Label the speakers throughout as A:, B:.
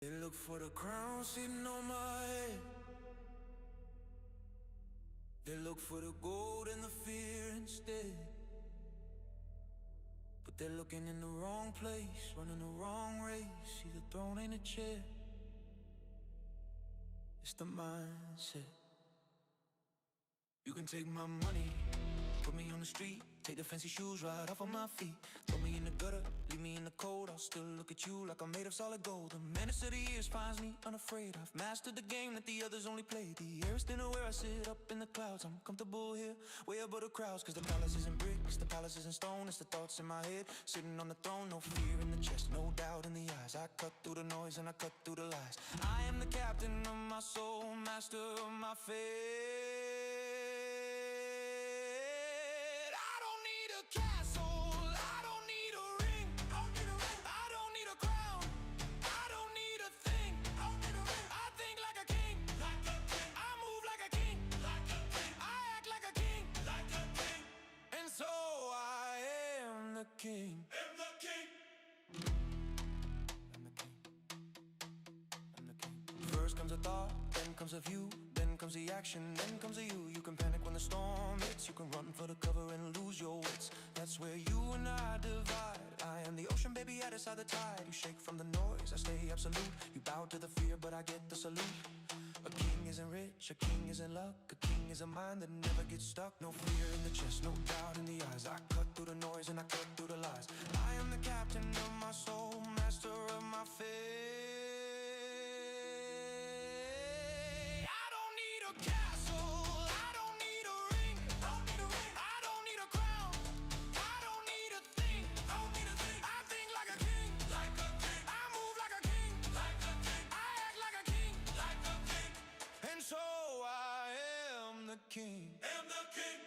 A: They look for the crown sitting on my head. They look for the gold and the fear instead. But they're looking in the wrong place, running the wrong race. See, the throne ain't a chair, it's the mindset. You can take my money, put me on the street, take the fancy shoes right off of my feet. Throw me in the gutter, leave me in the cold. I'll still look at you like I'm made of solid gold. The menace of the years finds me unafraid. I've mastered the game that the others only play. The air is thinner where I sit up in the clouds. I'm comfortable here, way above the crowds. Cause the palace isn't bricks, the palace isn't stone. It's the thoughts in my head, sitting on the throne. No fear in the chest, no doubt in the eyes. I cut through the noise and I cut through the lies. I am the captain of my soul, master of my fate. King. I'm the king. I'm the king. I'm the king. First comes a thought, then comes a view, then comes the action, then comes a you. You can panic when the storm hits. You can run for the cover and lose your wits. That's where you and I divide. I am the ocean, baby, I decide the tide. You shake from the noise, I stay absolute. You bow to the fear, but I get the salute. A king isn't rich, a king isn't luck. A king is a mind that never gets stuck. No fear in the chest, no doubt in the eyes. I cut through the noise and I cut through the lies. I am the captain of my soul, master of my fate. I don't need a castle, I don't need a ring, I don't need a crown, I don't need a thing, I think like a king, I move like a king, I act like a king, and so I am the king. Am the king.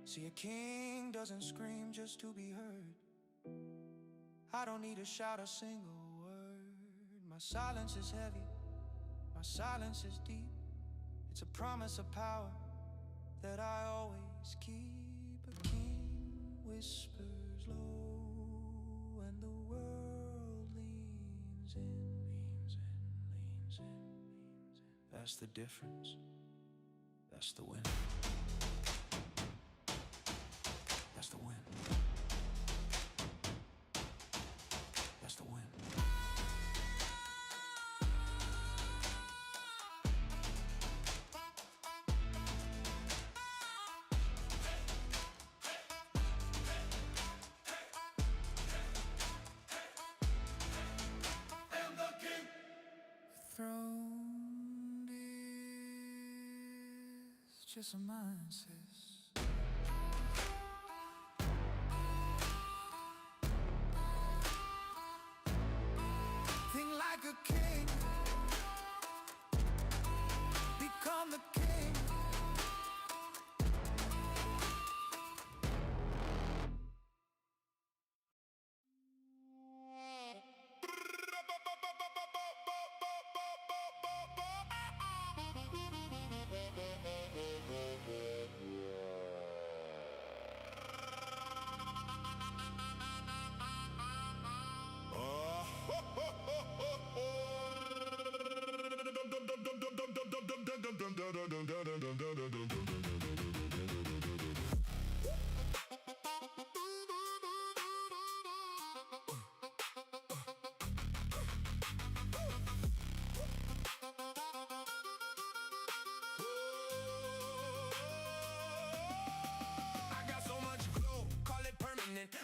A: See, a king doesn't scream just to be heard. I don't need to shout a single word. My silence is heavy, my silence is deep. It's a promise of power that I always keep. A king whispers low and the world leans in, leans in, leans in, leans in. That's the difference, that's the win. That's the win. That's the win. I'm the king. Throne is just a mindset. Like a king, become the king.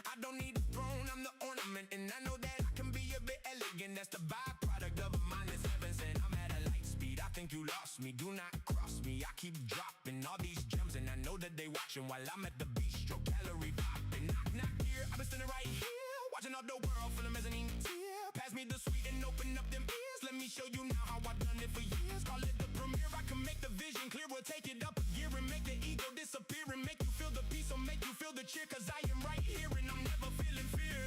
A: I don't need a throne, I'm the ornament. And I know that I can be a bit elegant. That's the byproduct of a mind that's heaven sent. I'm at a light speed, I think you lost me. Do not cross me, I keep dropping all these gems. And I know that they watching while I'm at the bistro. Calorie popping, knock, knock here. I've been standing right here, watching out the world full of mezzanine tier. Pass me the sweet and open up them ears. Let me show you now how I've done it for years. Call it the premiere, I can make the vision clear. We'll take it up a gear and make the ego disappear. And make you feel the peace, or make you feel the cheer. Cause I am right here and I'm never feeling fear.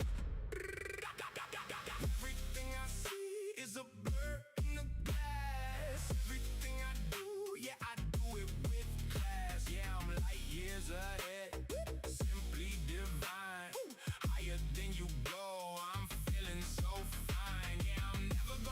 A: Everything I see is a blur in the glass. Everything I do, yeah, I do it with class. Yeah, I'm light years ahead, simply divine. Higher than you go, I'm feeling so fine. Yeah, I'm never gonna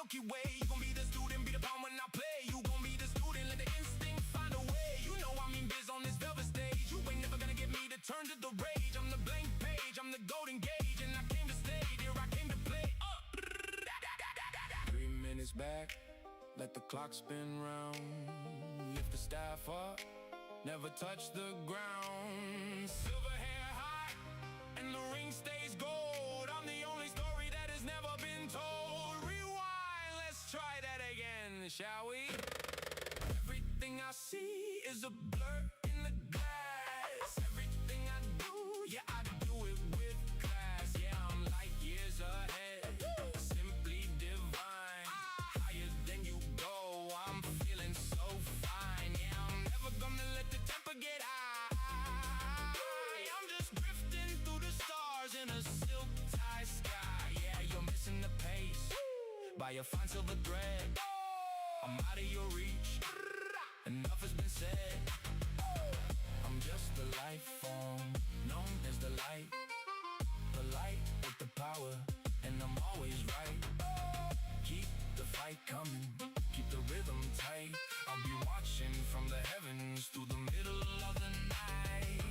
A: Milky Way. You gon' be the student, be the pawn when I play. You gon' be the student, let the instinct find a way. You know I mean biz on this velvet stage. You ain't never gonna get me to turn to the rage. I'm the blank page, I'm the golden gauge, and I came to stay, here I came to play. 3 minutes back, let the clock spin round. Lift the staff up, never touch the ground. Silver hair high, and the ring stays gold. I'm the only story that has never been told. Rewind, let's try that again, shall we? Everything I see is a blur in the glass. Everything I do, yeah, I do it with class. Yeah, I'm like years ahead, simply divine. Higher than you go, I'm feeling so fine. Yeah, I'm never gonna let the temper get high. I'm just drifting through the stars in a silk tie sky. Yeah, you're missing the pace by a fine silver thread. I'm out of your reach, enough has been said. I'm just the life form known as the light with the power, and I'm always right. Keep the fight coming, keep the rhythm tight. I'll be watching from the heavens through the middle of the night.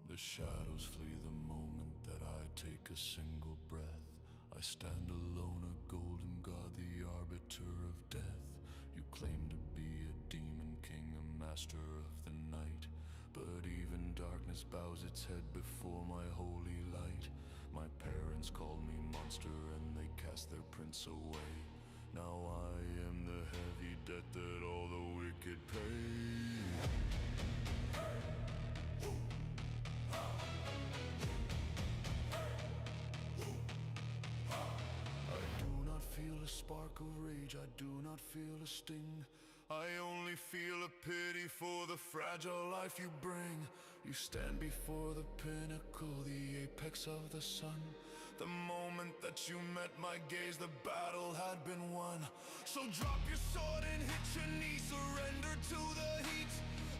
B: The shadows flee the moment that I take a single breath. I stand alone, a golden god, the arbiter of death. You claim to be a demon king, a master of the night, but even darkness bows its head before my holy light. My parents called me monster and they cast their prince away. Now I am the heavy debt that all the wicked pay. Feel a spark of rage, I do not feel a sting. I only feel a pity for the fragile life you bring. You stand before the pinnacle, the apex of the sun. The moment that you met my gaze, the battle had been won. So drop your sword and hit your knees, surrender to the heat.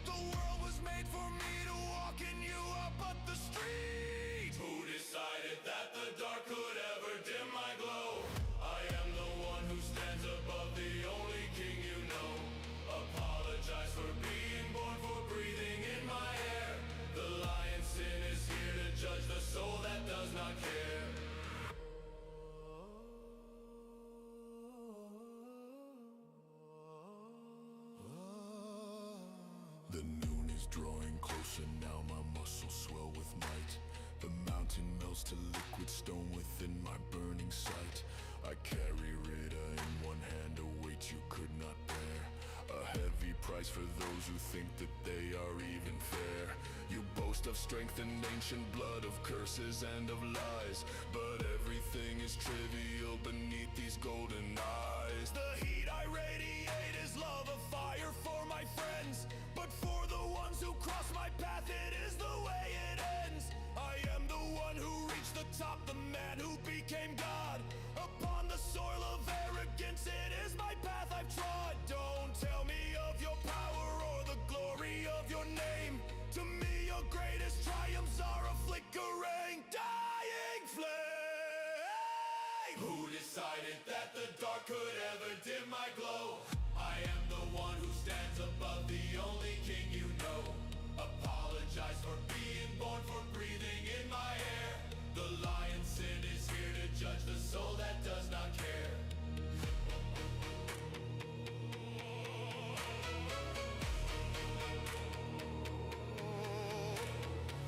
B: The world was made for me to walk in you up at the street.
C: Who decided that the dark could ever dim my glow? I am the one who stands above, the only king you know. Apologize for being born, for breathing in my air. The lion's sin is here to judge the soul that does not care.
B: The noon is drawing closer now, my muscles swell with might. The mountain melts to liquid stone within my burning sight. I carry Rita in one hand, a weight you could not bear. A heavy price for those who think that they are even fair. You boast of strength and ancient blood, of curses and of lies, but everything is trivial beneath these golden eyes.
C: The heat I radiate is love, a fire for my friends, but for the ones who cross my path, it is the way it ends. I am the one who reached the top, the man who became God. Upon the soil of arrogance, it is my path I've trod. Don't tell me of your power or the glory of your name. To me your greatest triumphs are a flickering, dying flame. Who decided that the dark could ever dim my glow? I am the one who stands above, the only king you know. Apologize for being born, for breathing in my air. The lion's sin is here to judge the soul that does not care.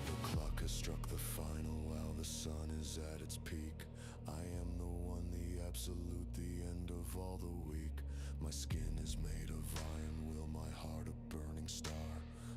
B: The clock has struck the final while the sun is at its peak. I am the one, the absolute, the end of all the weak. My skin is made of iron will, my heart a burning star.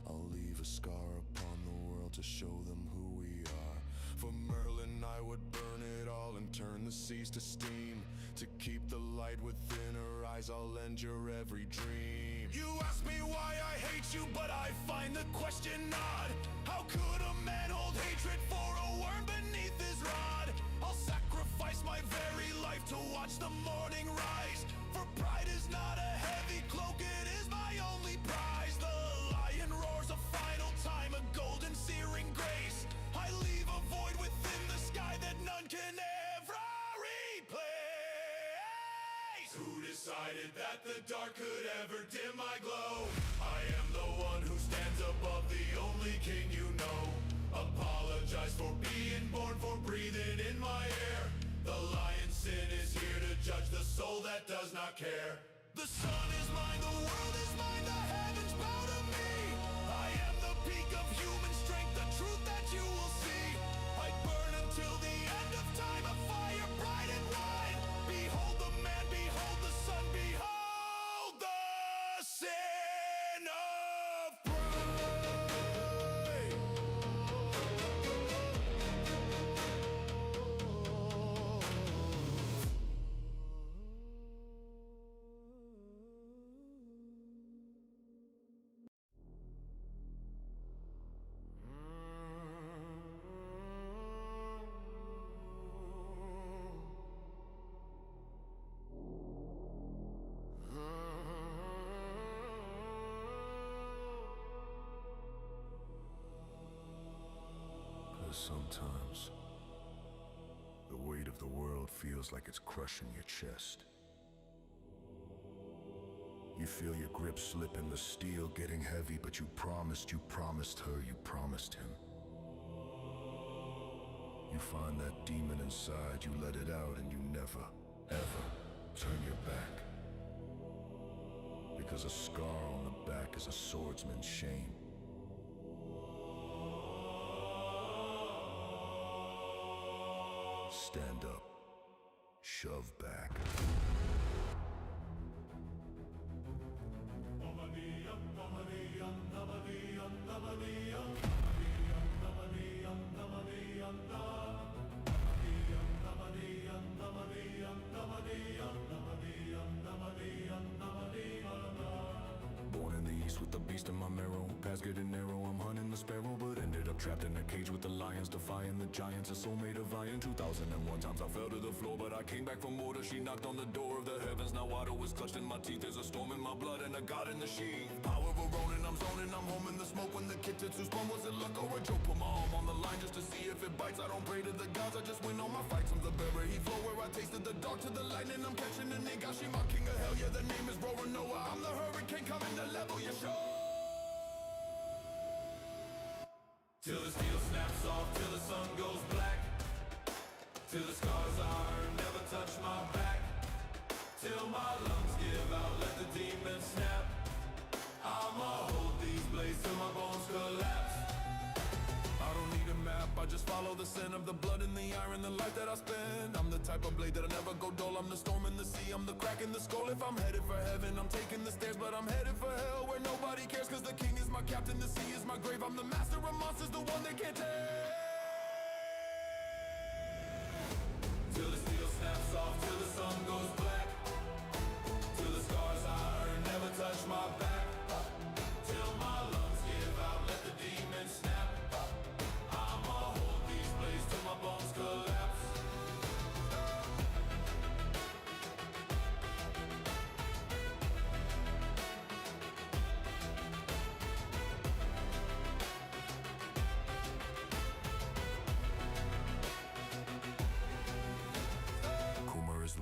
B: I'll leave a scar upon the world to show them who we are. For Merlin I would burn it all and turn the seas to steam. To keep the light within her eyes, I'll end your every dream.
C: You ask me why I hate you, but I find the question odd. How could a man hold hatred for a worm beneath his rod? I'll sacrifice my very life to watch the morning rise. For pride is not a heavy cloak, it is my only prize. The lion roars a final time, a golden searing grace. I leave a void within the sky that none can ever replace. Who decided that the dark could ever dim my glow? I am the one who stands above, the only king you know. Apologize for being born, for breathing in my air. The lion's sin is here to judge the soul that does not care. The sun is mine, the world is mine, the heavens bow to me. I am the peak of human strength, the truth that you will see. I burn until the end of time, a fire bright and wide. Behold the man, behold the sun, behold the sin of pride.
B: 'Cause sometimes the weight of the world feels like it's crushing your chest. You feel your grip slip and the steel getting heavy, but you promised her, you promised him. You find that demon inside, you let it out, and you never, ever turn your back. Because a scar on the back is a swordsman's shame. Stand up, shove back. Born in the east with the beast in my marrow. Paths getting narrow, I'm hunting the sparrow, but ended up trapped in a cage with the lions, defying the giants. A soul made of iron. 2001 times I fell to the floor, but I came back from order. She knocked on the door of the heavens. Now water was clutched in my teeth. There's a storm in my blood and a god in the sheath. Power of a Ronin, I'm zoning, I'm home in the smoke. When the kid to spun, was it luck or a joke? Put my arm on the line just to see if it bites. I don't pray to the gods, I just win all my fights. I'm the bearer, he flow where I tasted the dark to the lightning. I'm catching the Nagashi, my king of hell. Yeah, the name is Roaring Noah. I'm the hurricane coming to level your show. Till the steel snaps off, till the sun goes black. Till the scars are never touch my back. Till my lungs give out, let the demons snap. I'ma hold these blades till my bones collapse. I don't need a map, I just follow the scent of the blood and the iron, the life that I spend. I'm the type of blade that'll never go dull. I'm the storm in the sea, I'm the crack in the skull. If I'm headed for heaven, I'm taking the stairs, but I'm headed for hell where nobody cares. Cause the king is my captain, the sea is my grave. I'm the master of monsters, the one they can't take. Till the steel snaps off, till the sun goes black. Till the scars I earn never touch my back. Till my lungs give out, let the demons snap. I'ma hold these blades till my bones collapse.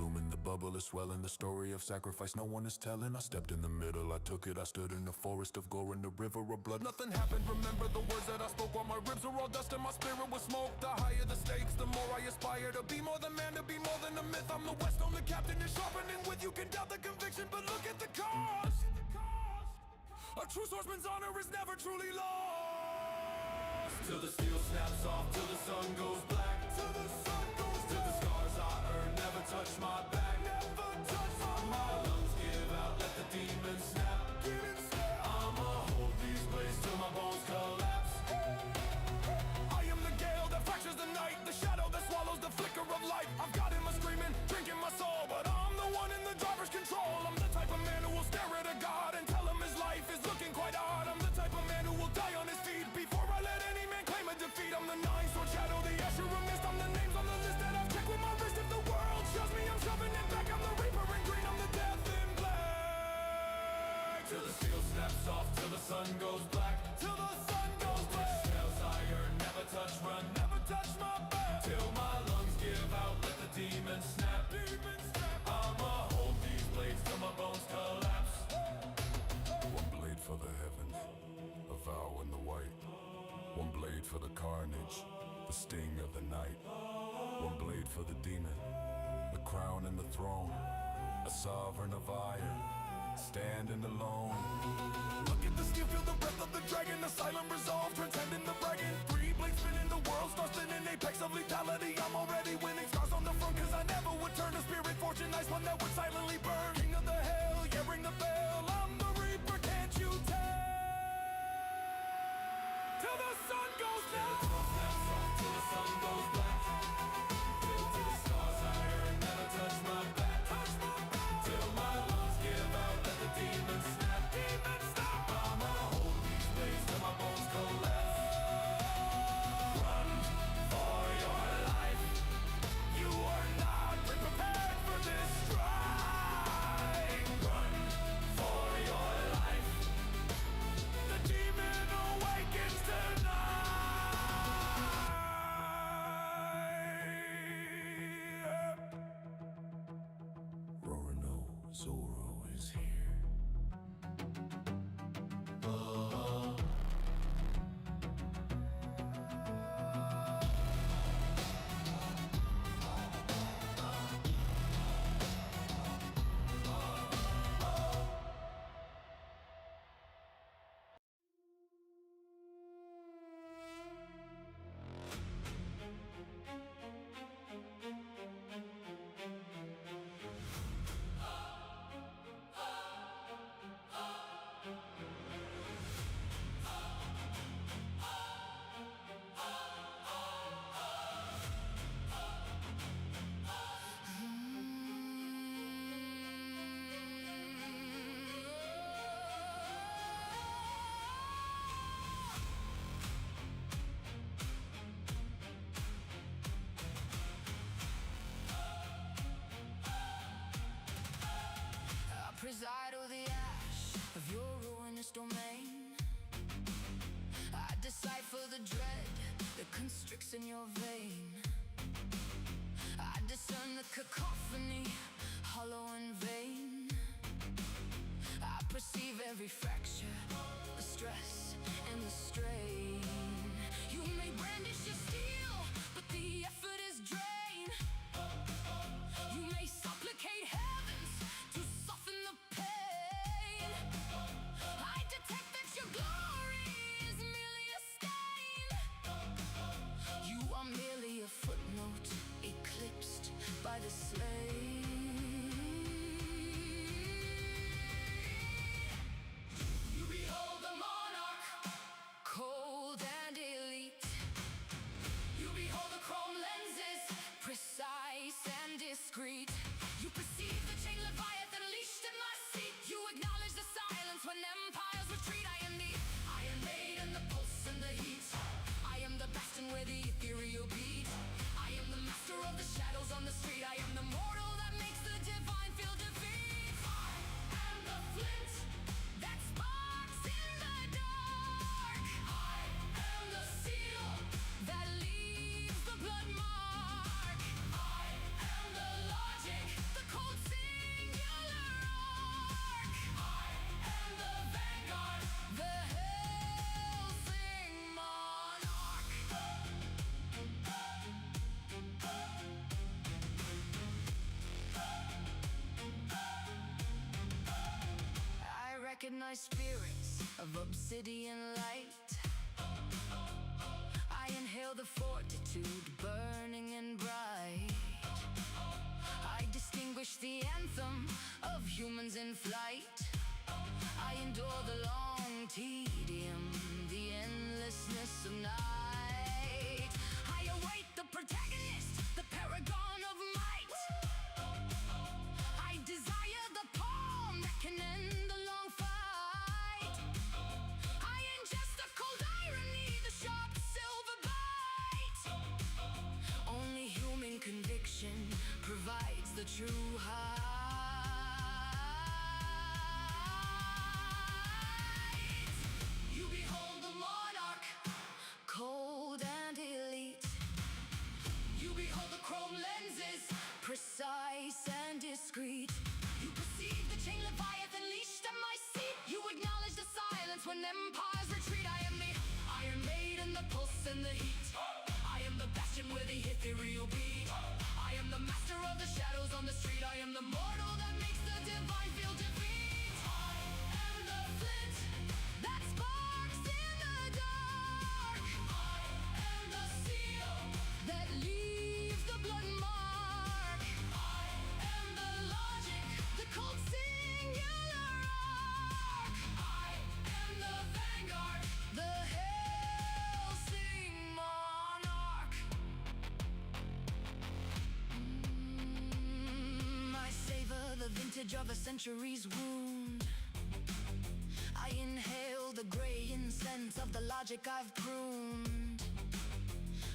B: Looming, the bubble is swelling. The story of sacrifice no one is telling. I stepped in the middle, I took it. I stood in the forest of gore, in the river of blood. Nothing happened, remember the words that I spoke. While my ribs were all dust and my spirit was smoke. The higher the stakes, the more I aspire to be more than man, to be more than a myth. I'm the West, I'm the captain, and sharpening with. You can doubt the conviction, but look at the cost. A true swordsman's honor is never truly lost. Till the steel snaps off, till the sun goes black. Till the sun goes till the scars I earn never touch my back. Never touch my lungs give out, let the demons snap. I'ma hold these blades till my bones
C: flicker of light. I've got him a screaming, drinking my soul, but I'm the one in the driver's control. I'm the type of man who will stare at a god and tell him his life is looking quite odd. I'm the type of man who will die on his feet before I let any man claim a defeat. I'm the nine-sword shadow, the Asher of mist. I'm the names on the list that I've checked with my wrist. If the world shoves me, I'm shoving it back. I'm the reaper in green, I'm the death in black.
B: Till the steel snaps off, till the sun goes black.
C: Till the sun goes black.
B: Nails iron, never touch, run,
C: Never touch my back.
B: till my lungs give out, let the demons snap. I'ma hold these blades till my bones collapse. One blade for the heavens, a vow in the white. One blade for the carnage, the sting of the night. One blade for the demon, the crown and the throne. A sovereign of iron, standing alone.
C: Look at the steel, feel the breath of the dragon. The silent resolve, transcending the bragging. Three blades spinning, the world starts spinning. Apex of lethality, I'm already winning. Scars on the front, cause I never would turn. A spirit, fortune, nice one that would silently burn. King of the hell, yeah, ring the bell. I'm the reaper, can't you tell? Till the sun goes down.
B: Till the sun goes black. Till the stars iron, never touch my back. Till my lungs give out, let the demons snap. I'ma hold these blades till my bones collapse.
C: Run for your life. You are not prepared for this strike. Run for your life. The demon awakens tonight.
B: Rorano, Zoro is here.
A: Preside o'er the ash of your ruinous domain. I decipher the dread that constricts in your vein. I discern the cacophony, hollow and vain. I perceive every fracture, the stress and the strain. You may brandish your steel, but the effort is drain. You may supplicate heavens to soften the pain. I detect that your glory is merely a stain. You are merely a footnote, eclipsed by the slain. You behold the monarch, cold and elite. You behold the chrome lenses, precise and discreet. You perceive the chain Leviathan leashed in my seat. You acknowledge the silence when empires retreat. I am the Iron Maiden, the pulse and the heat. I am the bastion where the ethereal beat. I am the master of the shadows on the street. I am the mortal that makes the divine feel defeat. I am the flint that sparks in the dark. I am the seal that leaves the blood mark. I am the logic, the cold singular arc. I am the vanguard, the Helsing monarch. I recognize spirits of obsidian light. I inhale the fortitude burning and bright. I distinguish the anthem of humans in flight. I endure the long tedium, the endlessness of night. I await the protagonist, the true heights. You behold the monarch, cold and elite. You behold the chrome lenses, precise and discreet. You perceive the chain Leviathan leashed at my seat. You acknowledge the silence when empires retreat. I am the Iron Maiden, the pulse and the heat. I am the bastion where the ethereal beat. I am the master of the shadows on the street. I am the mortal that makes the divine feel defeat. I am the flint that sparks in the dark. I am the seal that leaves the blood mark. I am the logic, the cold singular arc. I am the vanguard, the hell-sing monarch. I savor the vintage of a century's wound. I inhale the gray incense of the logic I've pruned.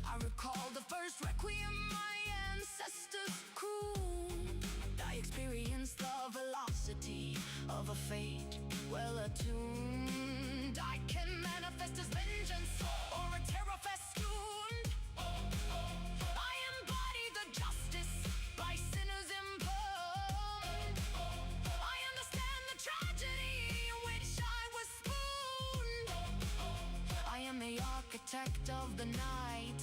A: I recall the first requiem my ancestors crooned. I experience the velocity of a fate well attuned. I can manifest as vengeance or a terror festooned. I embody the justice by sinners impugned. I understand the tragedy in which I was spooned. I am the architect of the night,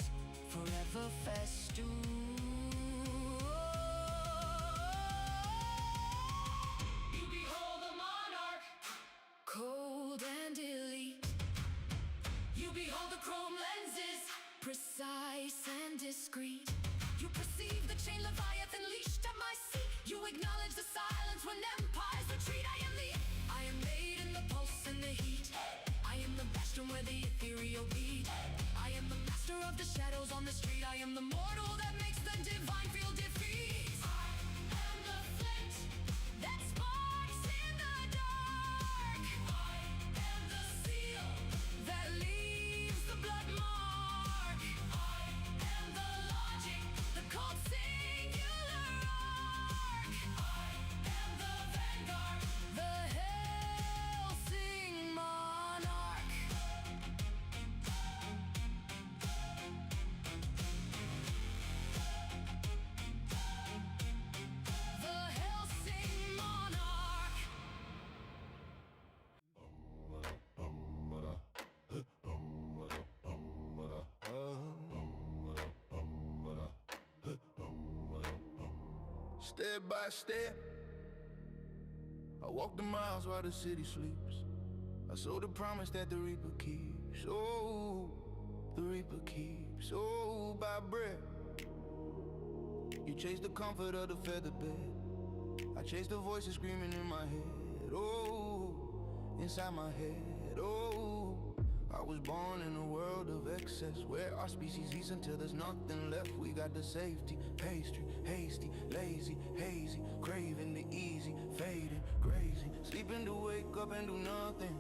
A: forever festooned. You behold the monarch, cold and elite. You behold the chrome lenses, precise and discreet. You perceive the chain Leviathan leashed at my seat. You acknowledge the silence when empires retreat. I am the Iron Maiden, the pulse and the heat. I am the bastion where the ethereal beat. I am the master of the shadows on the street. I am the mortal that makes the divine feel defeat. I am the flint that sparks in the dark. I am the seal that leaves the blood mark. I am the logic, the cold singular arc. I am the vanguard, the hell-sing monarch. The hell-sing monarch.
D: Step by step, I walk the miles while the city sleeps. I sow the promise that the reaper keeps. Oh, the reaper keeps. Oh, by breath, you chase the comfort of the feather bed. I chase the voices screaming in my head. Oh, inside my head. Oh, I was born in a world of excess, where our species eats until there's nothing left. We got the safety, pastry, hasty, lazy, hazy, craving the easy, fading, grazing, sleeping to wake up and do nothing,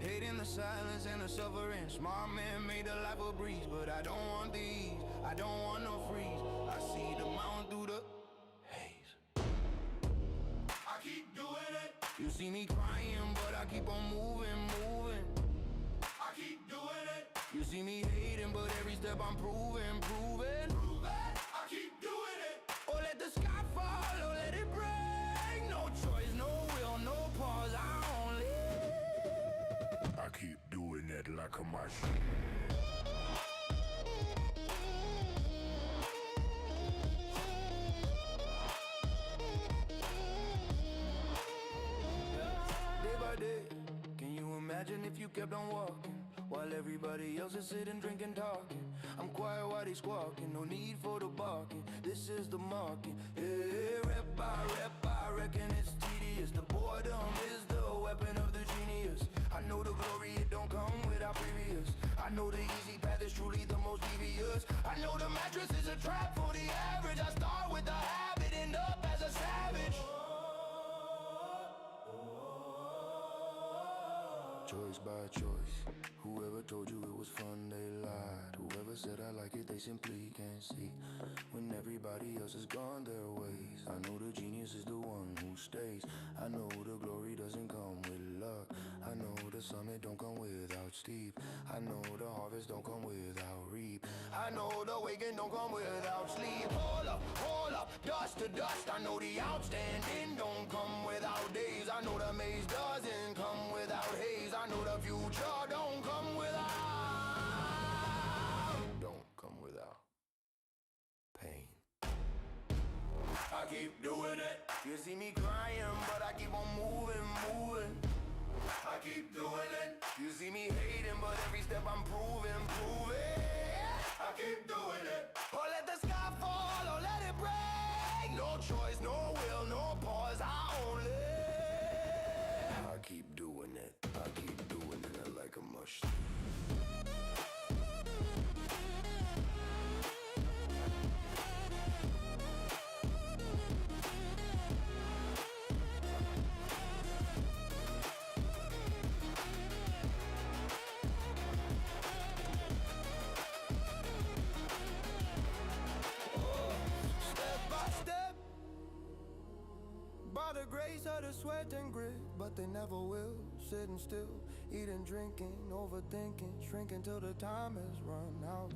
D: hating the silence and the suffering. Smart man made a life a breeze, but I don't want these, I don't want no freeze. I see the mountain through the haze.
C: I keep doing it,
D: You see me crying, but I keep on moving, moving.
C: I keep doing it,
D: You see me hating, but every step I'm proving, proving.
C: prove it. I keep doing it,
D: Oh, let the sky fall, oh, let it break. No choice, no will, no pause, I only.
B: I keep doing it like a machine.
D: Day by day, can you imagine if you kept on walking while everybody else is sitting, drinking, talking? I'm quiet while they squawking, no need for the barking. This is the marking. Yeah, rep, I reckon it's tedious. The boredom is the weapon of the genius. I know the glory, it don't come without previous. I know the easy path is truly the most devious. I know the mattress is a trap for the average. I start with a habit, end up as a savage. Choice by choice, Whoever told you it was fun, they lied. Whoever said I like it, they simply can't see. When everybody else has gone their ways, I know the genius is the one who stays. I know the glory doesn't come with luck. I know the summit don't come without steep. I know the harvest don't come without reap. I know the waking don't come without sleep. Hold up, dust to dust. I know the outstanding don't come without days. I know the maze doesn't come without haze. I know the future don't come without pain. I keep doing it. You see me crying, but I keep on moving. I keep doing it. You see me hating, but every step I'm proving. I keep doing it. Or let the sky fall, or let it break. No choice, no will, no pause. I keep doing it. I keep doing it like a mush. By the grace of the sweat and grit, but they never will. Sitting still, eating, drinking, overthinking, shrinking till the time has run out.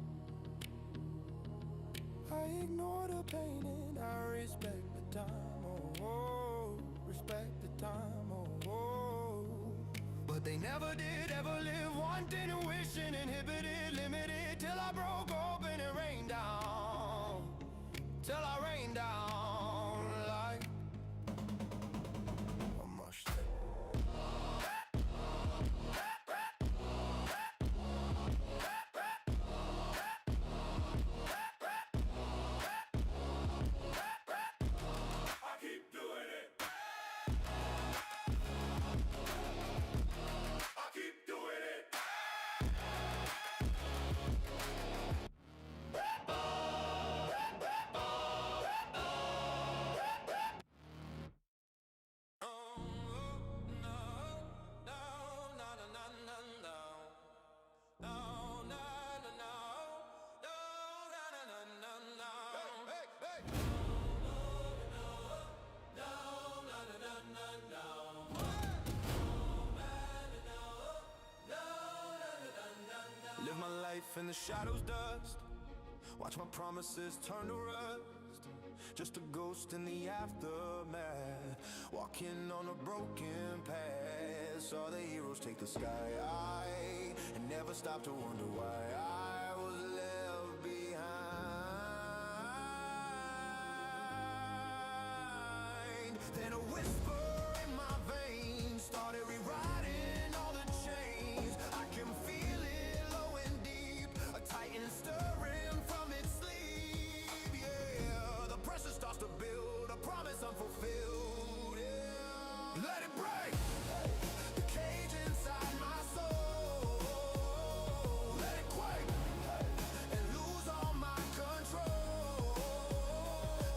D: I ignore the pain and I respect the time, respect the time, But they never did ever live, wanting and wishing, inhibited, limited, till I broke open and rained down, till I rained down like a mushroom. Live my life in the shadows dust. Watch my promises turn to rust. Just a ghost in the aftermath. Walking on a broken path. Saw the heroes take the sky and never stopped to wonder why I was left behind. Then a whisper in my veins started rewriting all the chains. I can feel it low and deep, a titan stirring from its sleep. Yeah, the pressure starts to build, a promise unfulfilled. Yeah, let it break. The cage inside my soul, let it quake and lose all my control.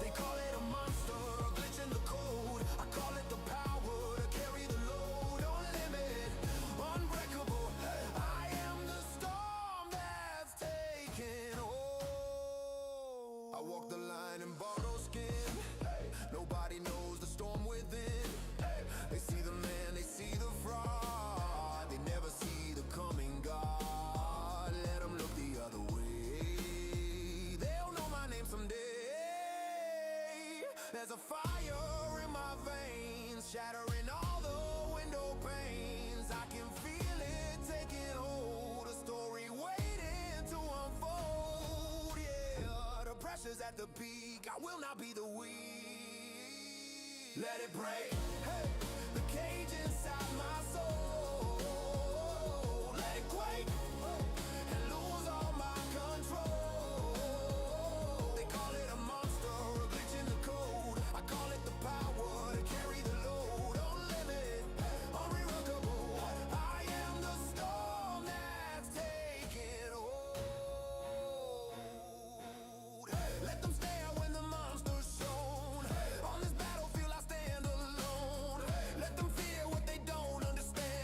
D: They call it a monster, a glitch in the code. I call it the power to carry the load. Unlimited, unbreakable. I am the storm that's taking hold. I walk the line in borrowed skin. Nobody knows the storm within. They see the man, they see the fraud. They never see the coming God. Let them look the other way. They'll know my name someday. There's a fire in my veins, shattering all the window panes. I can feel it taking hold, a story waiting to unfold. Yeah, the pressure's at the peak, I will not be the weak. Let it break. Hey, the cage inside my soul, let it quake and lose all my control. They call it a monster, a glitch in the code. I call it the power to carry the load. Unlimited, unremarkable. I am the storm that's taking hold. Let them stare when the monster's shown. On this battlefield I stand alone. Let them fear what they don't understand.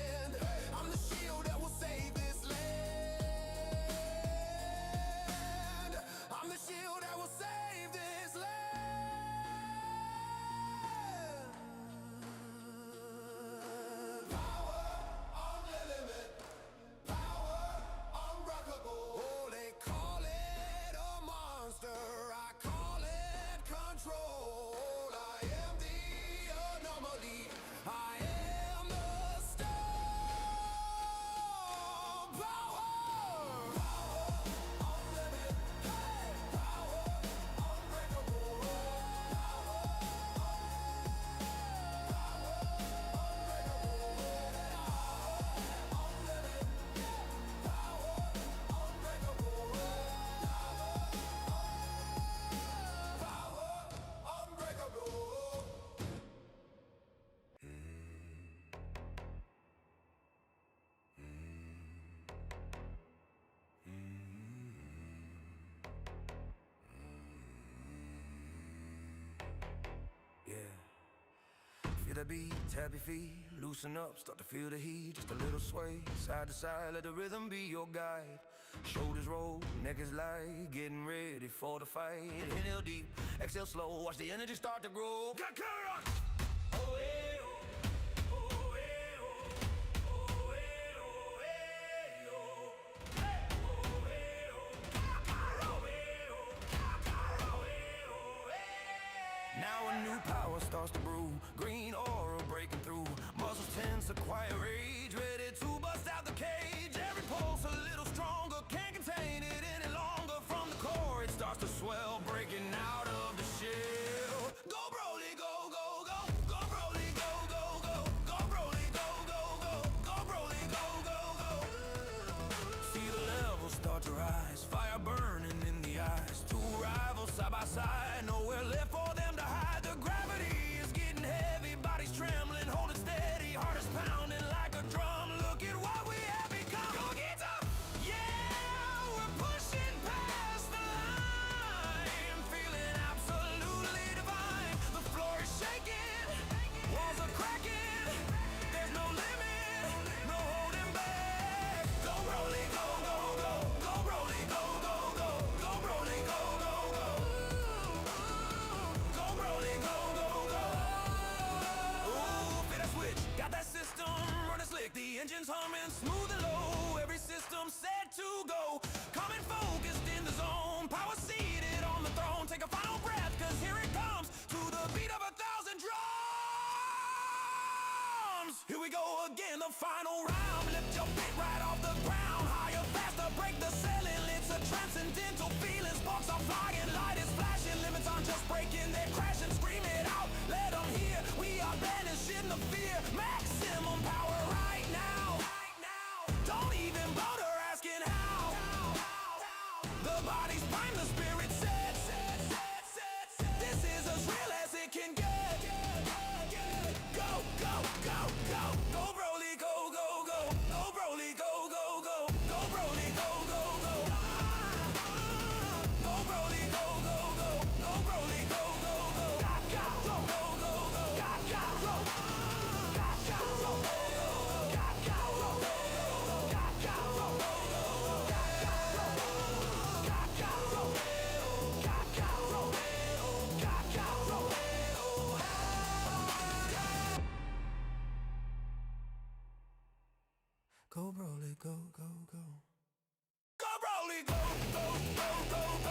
D: the beat, tap your feet, loosen up, start to feel the heat. Just a little sway, side to side, let the rhythm be your guide. Shoulders roll, neck is light, getting ready for the fight. Inhale deep, exhale slow, watch the energy start to grow. Got carry on! Oh, hey, oh. Oh, hey, oh. Oh, hey, oh, hey, oh. Hey, oh, hey, oh. Oh, hey, oh. Oh, hey, oh, hey. Now a new power starts to brew, green aura breaking through. Muscles tense, a quiet rage, ready to bust out the cage. Every pulse a little stronger, can't contain it any longer. From the core it starts to swell, breaking out of the shell. Go Broly, go, go, go. Go Broly, go, go, go. Go Broly, go, go, go. Go Broly, go, go, go. See the levels start to rise, fire burning in the eyes. Two rivals side by side, nowhere left for them to hide. The gravity is getting heavy, bodies trembling, holding steady, heart is pounding like a drum. Look at what we have become. Go get up! Yeah, we're pushing past the line, feeling absolutely divine. The floor is shaking, walls are cracking. There's no limit, no holding back. Go Broly, go, go, go. Go Broly, go, go, go. Go Broly, go, go, go. Go Broly, go, go, go. Ooh, fit a switch, got that system running slick. The engine's humming smooth and low. Every system set to go. Coming focused in the zone. Power seated on the throne. Take a final breath, cause here it comes. To the beat of 1,000 drums. Here we go again, the final round. Lift your feet right off the ground. Higher, faster, break the ceiling. It's a transcendental feeling. Sparks are flying, light is flashing. Limits aren't just breaking, they're crashing. Scream it out, let them hear. We are banishing the fear. Maximum power right now. Don't even bother asking how. The body's primed, the spirit set. This is as real as it can get. Go, go, go, go. Go Broly, go, go, go. Go Broly, go, go, go. Go Broly, go, go, go. Go Broly, go, go, go. Go Broly, go, go, go. Go, go, go, go. Go, go, go. Go Broly, go, go, go. Go Broly, go, go, go, go, go, go,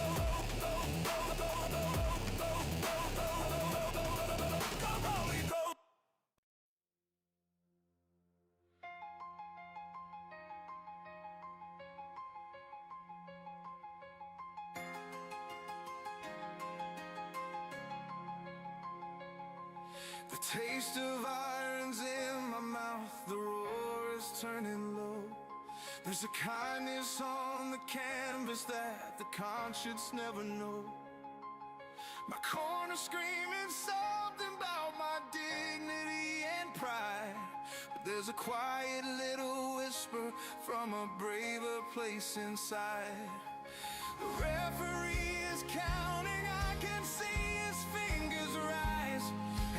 D: go, go, go, go, go Broly, go. The taste of iron's in my mouth, the roar is turning low. There's a kindness on the canvas that the conscience never know. My corner screaming something about my dignity and pride, but there's a quiet little whisper from a braver place inside. The referee is counting, I can see his fingers rise,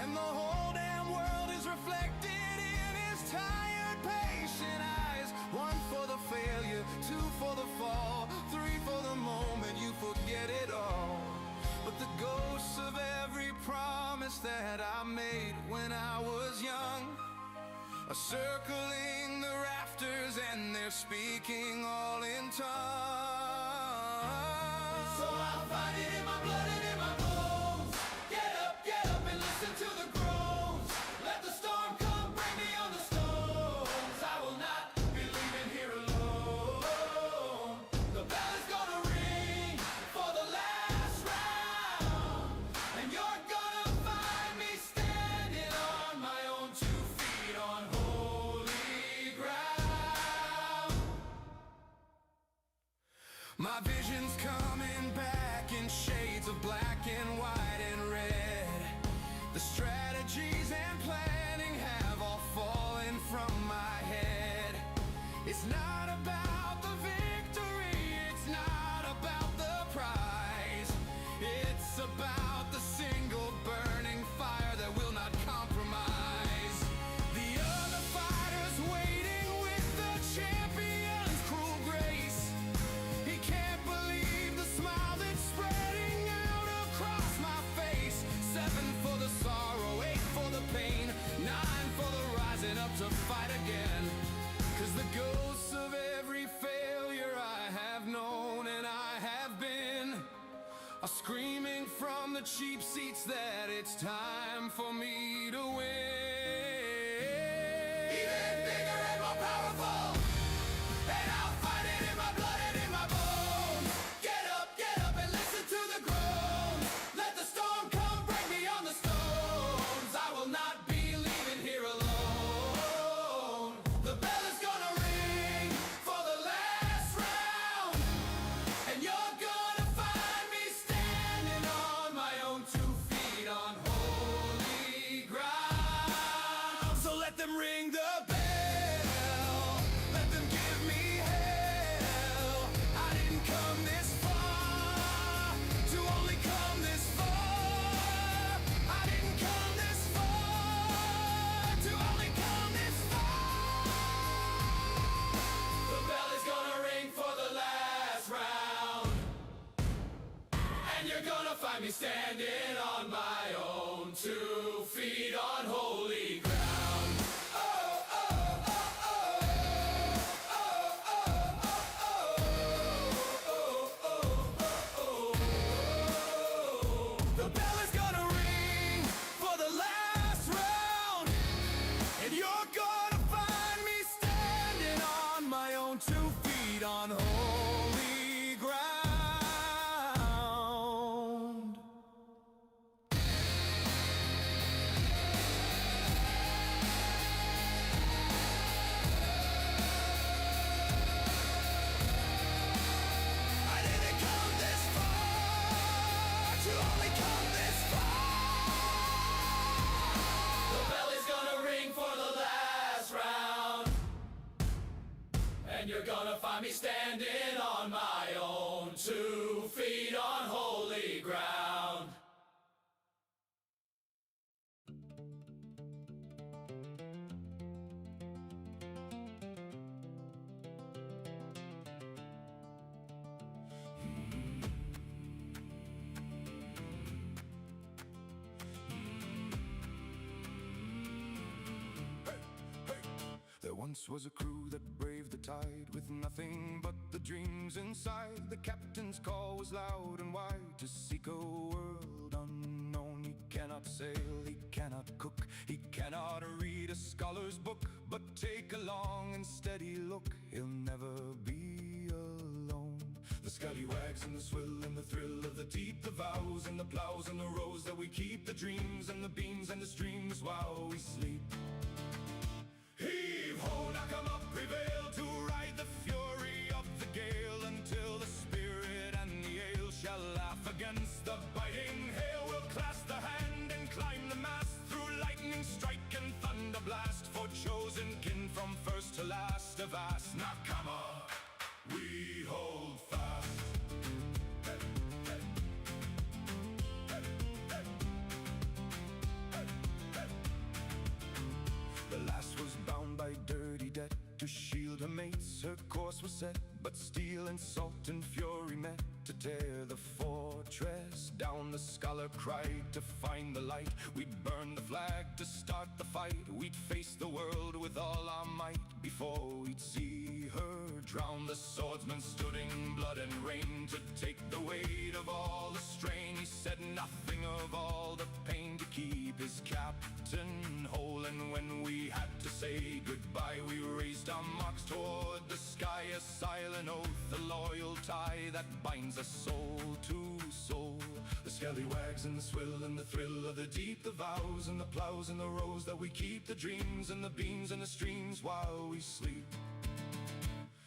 D: and the whole damn world is reflected in his tired, patient eyes. One for the failure, two for the fall, three for the moment you forget it all. But the ghosts of every promise that I made when I was young are circling the rafters, and they're speaking all in tongues. So I'll find it in my blood and in my bones. Get up and listen to the groans. Let the storm come, bring me on the stones. I will not be leaving here alone. The bell is gonna ring for the last round, and you're gonna find me standing on my own 2 feet on holy ground. My vision's coming back in shades of black and white and red. The strategies and planning have all fallen from my head. It's not about the victory, it's not about the prize. It's about the single burning fire that will not compromise.
C: out to fight again. 'Cause the ghosts of every failure I have known and I have been are screaming from the cheap seats that it's time for me to win. Even bigger and more powerful, and I'll fight it in my blood and in my bones. Get up and listen to the groans. Let the storm come, break me on the stones. I will not be leaving here alone. The bell is gonna ring for the last round, and you're gonna find me standing on my own 2 feet on holy ground. So let them ring the bell, let them give me hell. I didn't come this far to only come this far. I didn't come this far to only come this far. The bell is gonna ring for the last round, and you're gonna find me standing on my own 2 feet on holy ground. The bell is gonna ring for the last round, and you're gonna find me standing on my own 2 feet on holy ground. I didn't come this far to only come this far. The bell is gonna ring for the last round, and you're gonna find me standing on my own 2 feet on holy ground.
D: There once was a crew that braved the tide with nothing but the dreams inside. The captain's call was loud and wide to seek a world unknown. He cannot sail, he cannot cook, he cannot read a scholar's book, but take a long and steady look, he'll never be alone. The scallywags and the swill and the thrill of the deep, the vows and the plows and the rows that we keep, the dreams and the beams and the streams while we sleep. Heave ho, now come up, prevail to ride the fury of the gale until the spirit and the ale shall laugh against the biting hail. We'll clasp the hand and climb the mast through lightning strike and thunder blast, for chosen kin from first to last of us. Now come up, we hold fast. The lass was bound by dirty debt to shield her mates. Her course was set, but steel and salt and fury met to tear the fortress down. The scholar cried to find the light. We'd burn the flag to start the fight. We'd face the world with all our might before we'd see her drown. The swordsman stood in blood and rain to take the weight of all the strain. He said nothing of all the pain to keep his captain whole. And when we had to say goodbye, we raised our marks toward the sky, a silent oath, a loyal tie that binds us soul to soul. The scallywags and the swill and the thrill of the deep, the vows and the plows and the rows that we keep, the dreams and the beams and the streams while we sleep.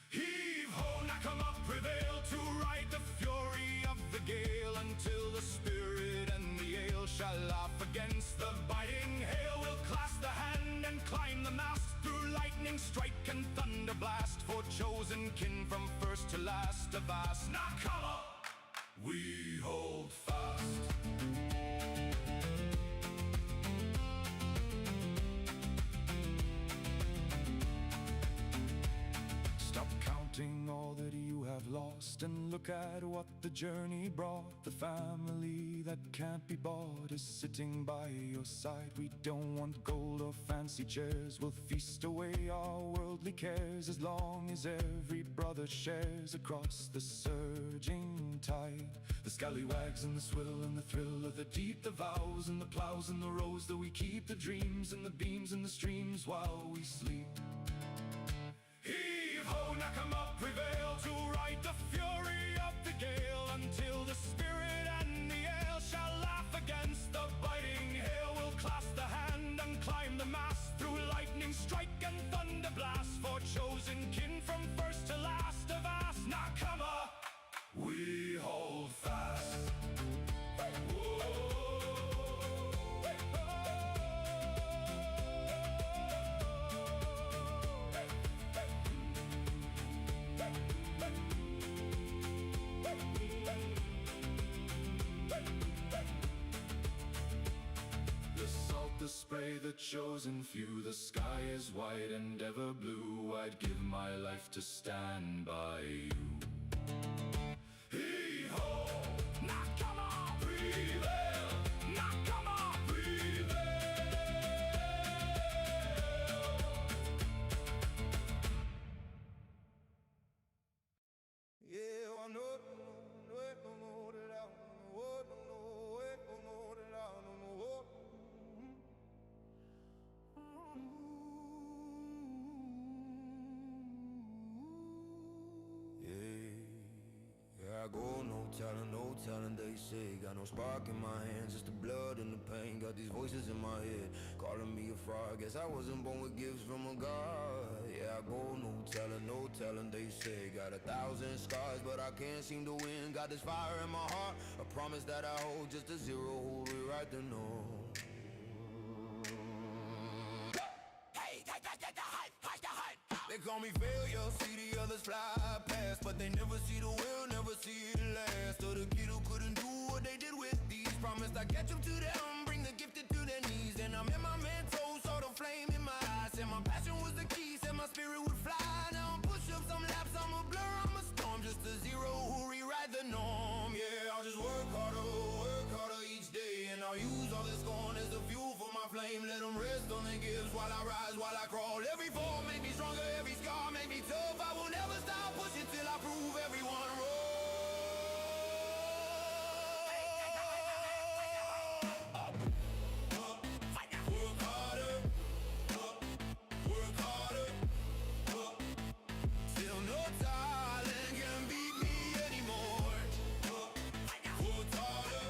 D: Heave ho, now come up, prevail to ride the fury of the gale until the spirit and the ale shall laugh against the biting hail. We'll clasp the hand and climb the mast through lightning strike and thunder blast, for chosen kin from first to last of us. Now come up, we hold fast. Stop counting all that you have lost.
C: lost, and look at what the journey brought. The family that can't be bought is sitting by your side. We don't want gold or fancy chairs, we'll feast away our worldly cares, as long as every brother shares across the surging tide. The scallywags and the swill and the thrill of the deep, the vows and the plows and the rows that we keep, the dreams and the beams and the streams while we sleep.
A: Heave ho, knock 'em up, prevail to ride the fury of the gale, until the spirit and the ale shall laugh against the biting hail. We'll clasp the hand and climb the mast, through lightning strike and thunder blast, for chosen kin from first to last of us. Nakama, we hold fast.
C: The spray, the chosen few, the sky is white and ever blue. I'd give my life to stand by you.
A: Hee-ho, Nakama, prevail, Nakama, prevail.
D: Yeah, I know that I know. Yeah, I go no telling, they say. Got no spark in my hands, just the blood and the pain. Got these voices in my head, calling me a fraud. Guess I wasn't born with gifts from a God. Yeah, I go no telling, they say. Got 1,000 scars, but I can't seem to win. Got this fire in my heart, a promise that I hold. Just a zero who'll rewrite the norm. They call me failure, see the others fly past, but they never see the will, never see it last. Or the kid who couldn't do what they did with these. Promised I'd catch up to them, bring the gifted to their knees. And I'm in my mental, saw the flame in my eyes. Said my passion was the key, said my spirit would fly. Now I'm push up some laps, I'm a blur, I'm a storm. Just a zero who rewrite the norm. Yeah, I'll just work harder each day. And I'll use all this scorn as the fuel for my flame. Let them rest on their gifts while I rise, while I crawl. Every fall make me stronger, every scar make me tough. I will never stop pushing till I prove everyone wrong. Work harder, till no talent can beat me anymore. Work harder,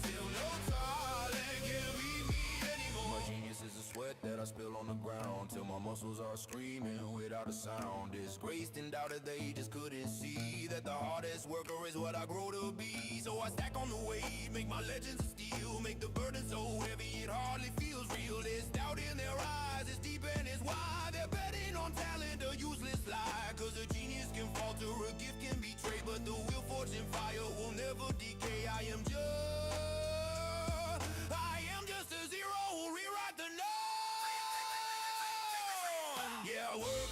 D: till no talent can beat me anymore. My genius is a sweat that I spill on the ground, till my muscles are screaming without a sound. Disgraced and doubted, they just couldn't see that the hardest worker is what I grow to be. So I stack on the weight, make my legends of steel, make the burden so heavy it hardly feels real. There's doubt in their eyes, it's deep and it's wide. They're betting on talent, a useless lie. Cause a genius can falter, a gift can betray, but the wheel, fortune, fire will never decay. I am just a zero who rewrite the norm. Yeah, I work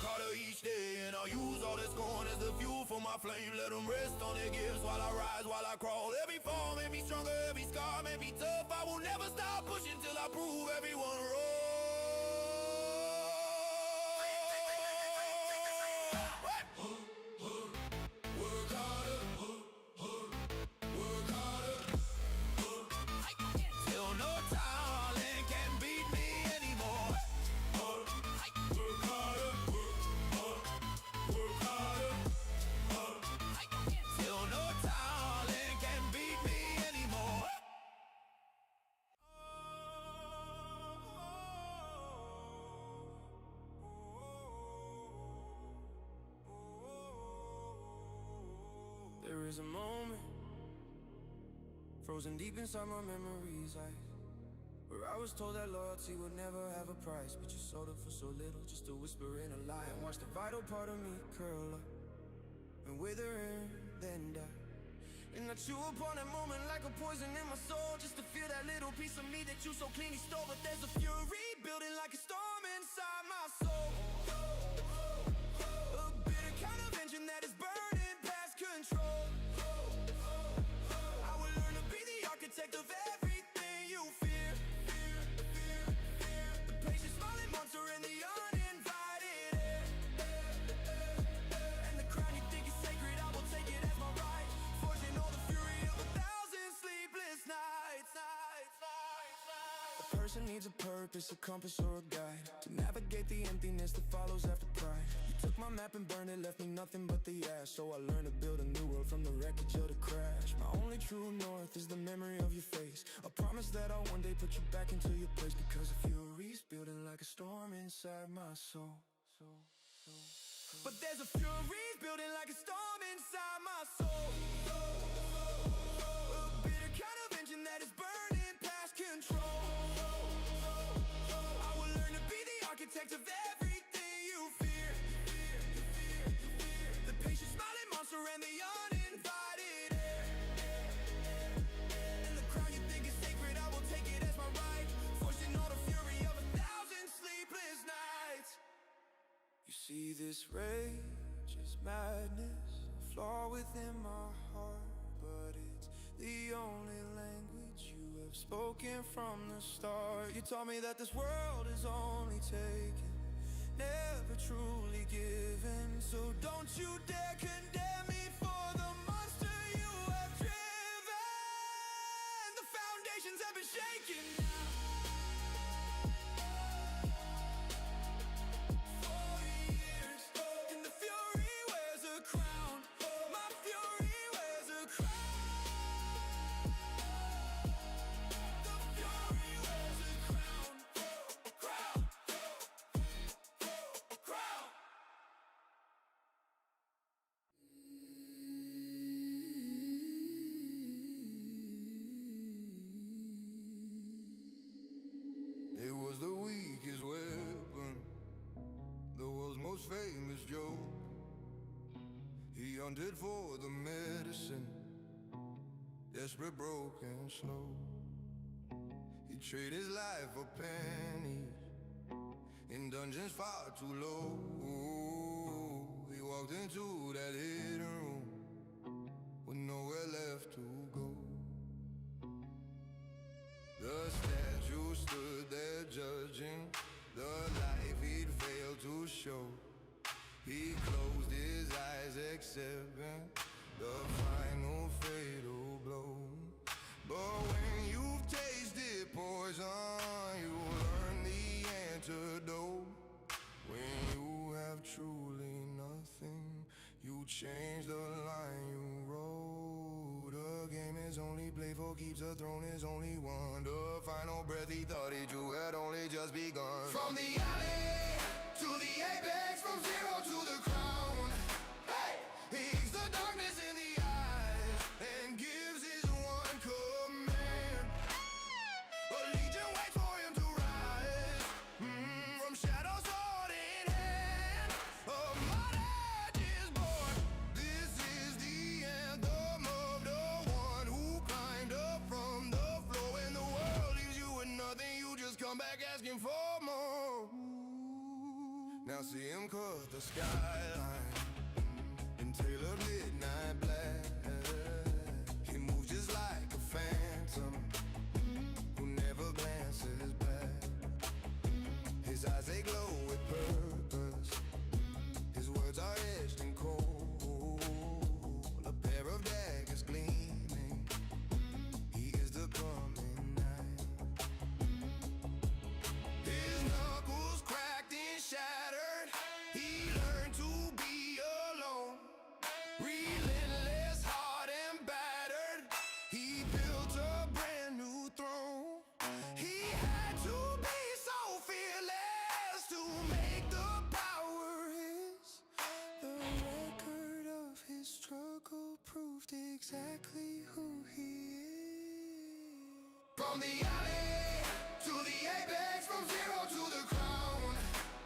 D: harder each day, and I'll use all this scorn as the fuel for my flame. Let them rest on their gifts while I rise, while I crawl. Every fall made me stronger, every scar made me tough. I will never stop pushing till I prove everyone wrong. Work harder, till no talent can beat me anymore. Work harder, till no talent can beat me anymore. There is a moment frozen deep inside my memories, where I was told that loyalty would never have a price, but you sold it for so little, just a whisper in a lie. And watched the vital part of me curl up and wither and then die. And I chew upon that moment like a poison in my soul, just to feel that little piece of me that you so cleanly stole. But there's a fury building like a storm inside my soul.
C: vision that is burning past control. I will learn to be the architect of everything you fear. The patient smiling monster and the uninvited air. And the crown you think is sacred, I will take it as my right, forging all the fury of 1,000 sleepless nights. A person needs a purpose, a compass or a guide to navigate the emptiness that follows after pride. You took my map and burned it, left me nothing but the ash. So I learned to build a new world from the wreckage of the crash. My only true north is the memory of your face, a promise that I'll one day put you back into your place. Because the fury's building like a storm inside my soul. But there's a fury's building like a storm inside my soul. A bitter kind of engine that is burning past control. I will learn to be the architect of everything you fear. The patient smiling monster and the uninvited air. And the crown you think is sacred, I will take it as my right, forcing all the fury of 1,000 sleepless nights. You see, this rage is madness, a flaw within my heart, but it's the only language you have spoken from the start. You taught me that this world is only taken, never truly given. So don't you dare condemn me for the monster you have driven. The foundations have been shaken now. 40 years, and the fury wears a crown. My fury wears a crown. The fury wears a crown. Crown. Crown.
D: It was the weakest weapon, the world's most famous joke. He hunted for the medicine, desperate, broken, slow. He traded his life for pennies in dungeons far too low. He walked into that hidden room with nowhere left to go. The statue stood there judging the life he'd failed to show. He closed his eyes accepting the final fatal blow. But when you've tasted poison, you learn the antidote. When you have truly nothing, you change the line you wrote. The game is only played for keeps, the throne is only won. The final breath he thought he drew had only just begun. From the alley to the apex, from zero to the crown. Hey! He's the darkness in the eyes and gives his one command. A legion waits for him to rise from shadows sword in hand. A monarch is born. This is the anthem of the one who climbed up from the floor. When the world leaves you with nothing, you just come back asking for more. Now see him cut the skyline in tailored midnight black. He moves just like a phantom who never glances back. His eyes, they glow with purpose. His words are etched in cold. A pair of daggers gleaming. He is the coming night. His knuckles cracked and shattered. He learned to be alone. Relentless, hard and battered. He built a brand new throne. He had to be so fearless to make the power his. The record of his struggle proved exactly who he is. From the alley to the apex, from zero to the crown.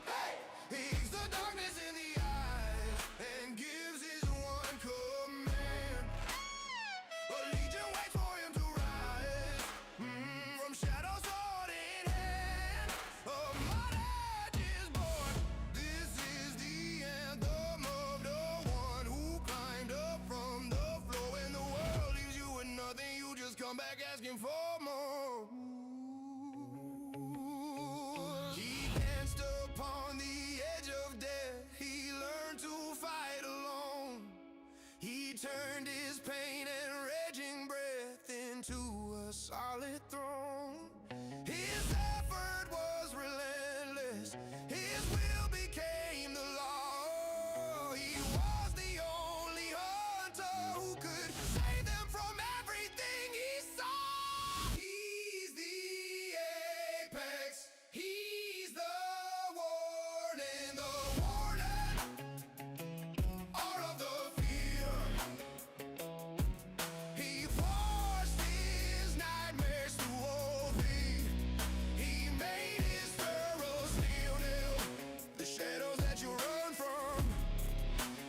D: Hey! He's the darkness in the eyes and gives his one command. A legion waits for him to rise from shadows sword in hand. A monarch is born. This is the anthem of the one come back asking for more. He danced upon the edge of death. He learned to fight alone. He turned his pain and raging breath into a solid throne. His effort was relentless. His will became the law. He was the only hunter who could save them from everything he saw. He's the apex. He's the warning. All of the fear. He forced his nightmares to obey. He made his furrows still. The shadows that you run from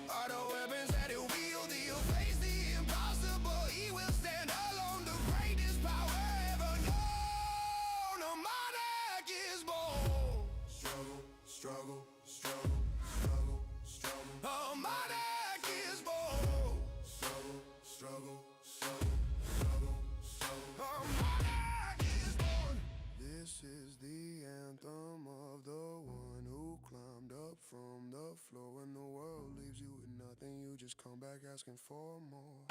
D: are the weapons that he'll wield. He'll face the impossible. He will stand alone. The greatest power ever known. A monarch is born. Struggle, struggle, struggle, struggle, struggle. A monarch is born. Struggle, struggle, struggle, struggle, struggle. A monarch is born. This is the anthem of the one who climbed up from the floor. When the world leaves you with nothing, you just come back asking for more.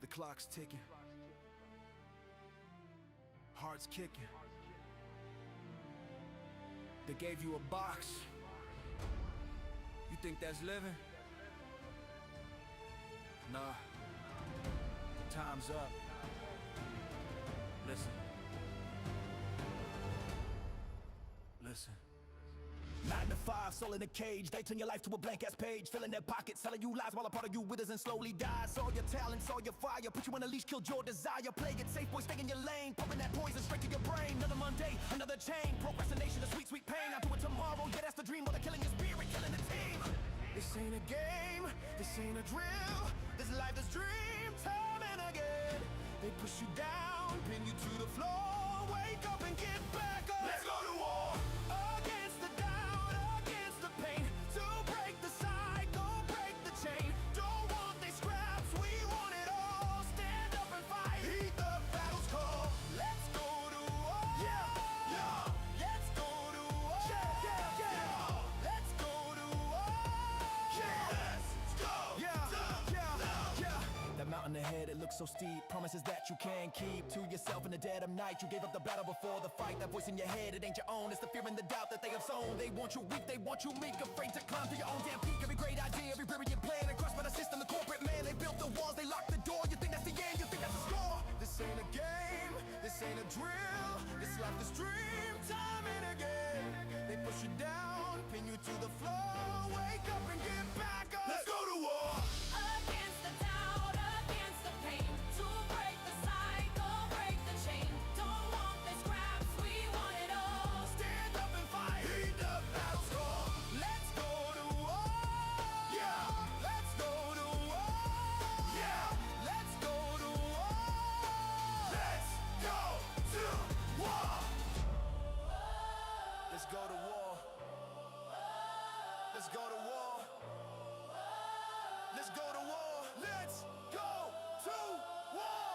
C: The clock's ticking, heart's kicking. They gave you a box. You think that's living? Nah, time's up. Listen. Listen. 9 to 5, soul in a cage. They turn your life to a blank ass page. Filling their pockets, selling you lies while a part of you withers and slowly dies. Saw your talent, saw your fire, put you on a leash, killed your desire. Play it safe, boy, stay in your lane. Pumping that poison straight to your brain. Another Monday, another chain. Procrastination, a sweet, sweet pain. I'll do it tomorrow, yeah, that's the dream. While they're killing your spirit, killing the team. This ain't a game, this ain't a drill. This life is dream time and again. They push you down, pin you to the floor. Wake up and get back up. Let's go to war. Against the doubt, against the pain. To break the cycle, break the chain. Don't want these scraps, we want it all. Stand up and fight, heed the battle's call. Let's go to war. Yeah, yeah. Let's go to war. Yeah, yeah, yeah. Let's go to war. Yeah, let's go. Yeah, yeah, yeah. That mountain ahead, it looks so steep. Promises that you can't keep to yourself in the dead of night. You gave up the battle before the fight. That voice in your head, it ain't your own. It's the fear and the doubt that they have sown. They want you weak, they want you meek, afraid to climb to your own damn peak. Every great idea, every brilliant plan, and crushed by the system, the corporate man. They built the walls, they locked the door. You think that's the end, you think that's the score. This ain't a game, this ain't a drill. This life is dream time and again. They push you down, pin you to the floor. Wake up and get back up. Let's go to war.
A: Against the doubt, against the pain. To break the cycle, break the chain. Don't want the scraps, we want it all.
C: Stand up and fight, heed the battle's call. Let's go to war. Yeah, let's go to war. Yeah, let's go to war. Let's go to war. Let's go to war. Let's go to war. Let's go to war. Let's go to war.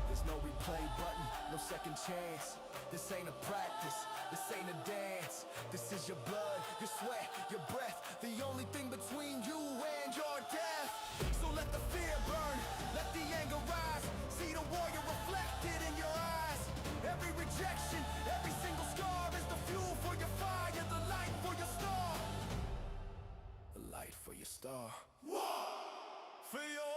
C: There's no replay button, no second chance. This ain't a practice, this ain't a dance. This is your blood, your sweat, your breath. The only thing between you and your death. So let the fear burn, let the anger rise. See the warrior reflected in your eyes. Every rejection, every single scar is the fuel for your fire, the light for your star. The light for your star. War! For your